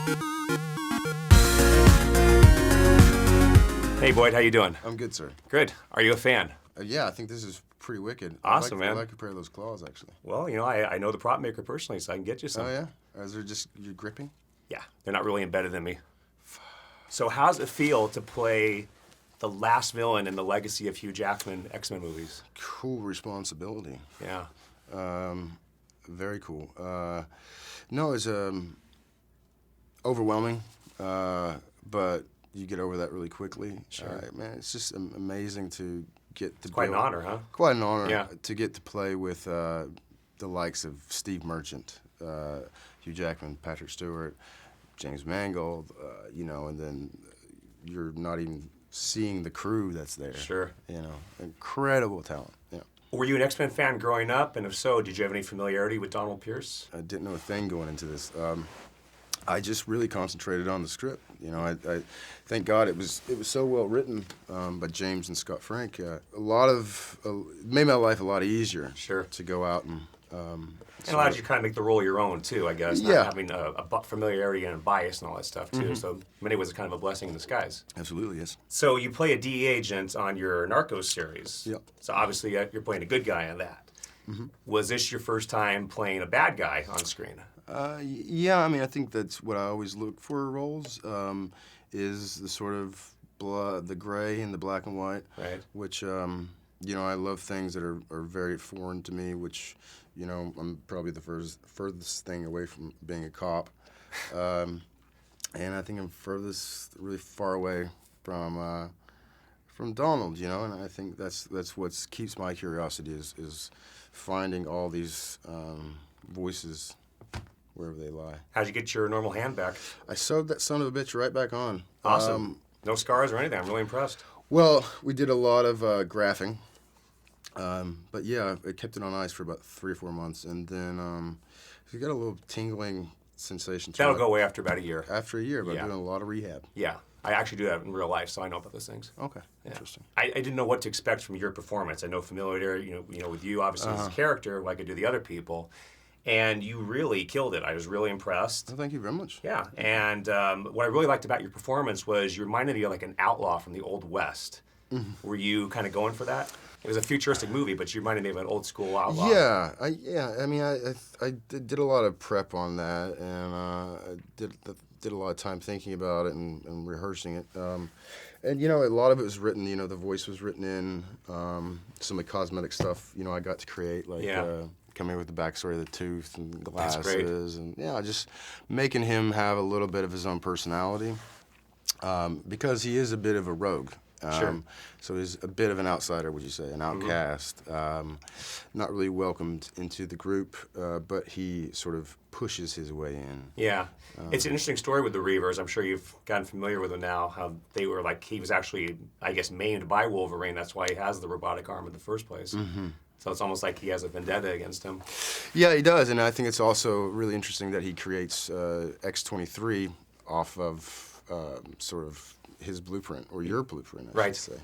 Hey Boyd, how you doing? I'm good, sir. Good. Are you a fan? Yeah, I think this is pretty wicked. Awesome, I man. like a pair of those claws, actually. Well, you know, I know the prop maker personally, so I can get you some. Oh, yeah? Is there just, you're gripping? Yeah, they're not really embedded in me. So how's it feel to play the last villain in the legacy of Hugh Jackman X-Men movies? Cool responsibility. Yeah. Very cool. No, it's overwhelming, but you get over that really quickly. Sure. Man, it's just amazing to get to Quite an honor, huh? Quite an honor Yeah. to get to play with the likes of Steve Merchant, Hugh Jackman, Patrick Stewart, James Mangold, you know, and then you're not even seeing the crew that's there. Sure. You know, incredible talent. Yeah. Were you an X-Men fan growing up? And if so, did you have any familiarity with Donald Pierce? I didn't know a thing going into this. I just really concentrated on the script. You know, I thank God it was so well written by James and Scott Frank. It made my life a lot easier. Sure. To go out and. And allowed you to kind of make the role your own too, I guess. Not Yeah. having a familiarity and a bias and all that stuff too. Mm-hmm. So in many ways, it's kind of a blessing in disguise. Absolutely, yes. So you play a DEA agent on your Narcos series. Yep. So obviously you're playing a good guy on that. Mm-hmm. Was this your first time playing a bad guy on screen? Yeah, I mean, I think that's what I always look for roles, is the sort of the gray and the black and white. Right. Which, you know, I love things that are very foreign to me, which, you know, I'm probably the furthest thing away from being a cop. And I think I'm really far away from Donald, you know, and I think that's what keeps my curiosity is finding all these voices wherever they lie. How'd you get your normal hand back? I sewed that son of a bitch right back on. Awesome. No scars or anything. I'm really impressed. Well, we did a lot of graphing, but yeah, I kept it on ice for about 3 or 4 months, and then you got a little tingling sensation. That'll go away after about a year. After a year, but Yeah. doing a lot of rehab. Yeah. I actually do that in real life, so I know about those things. Okay, Yeah. interesting. I didn't know what to expect from your performance. I know familiarity, you know, with you obviously as a character, like I do the other people, and you really killed it. I was really impressed. Well, thank you very much. Yeah, and what I really liked about your performance was you reminded me of like an outlaw from the Old West. Mm-hmm. Were you kind of going for that? It was a futuristic movie, but you reminded me of an old school outlaw. Yeah, I mean, I did a lot of prep on that, and I did a lot of time thinking about it and rehearsing it. And you know, a lot of it was written. You know, the voice was written in. Some of the cosmetic stuff, you know, I got to create, like coming with the backstory of the tooth and glasses, and yeah, just making him have a little bit of his own personality, because he is a bit of a rogue. Sure. So he's a bit of an outsider, would you say, an outcast, not really welcomed into the group, but he sort of pushes his way in. Yeah. It's an interesting story with the Reavers. I'm sure you've gotten familiar with them now, how they were like, he was actually, I guess, maimed by Wolverine. That's why he has the robotic arm in the first place. Mm-hmm. So it's almost like he has a vendetta against him. Yeah, he does, and I think it's also really interesting that he creates X-23 off of sort of his blueprint, or your blueprint, I should say.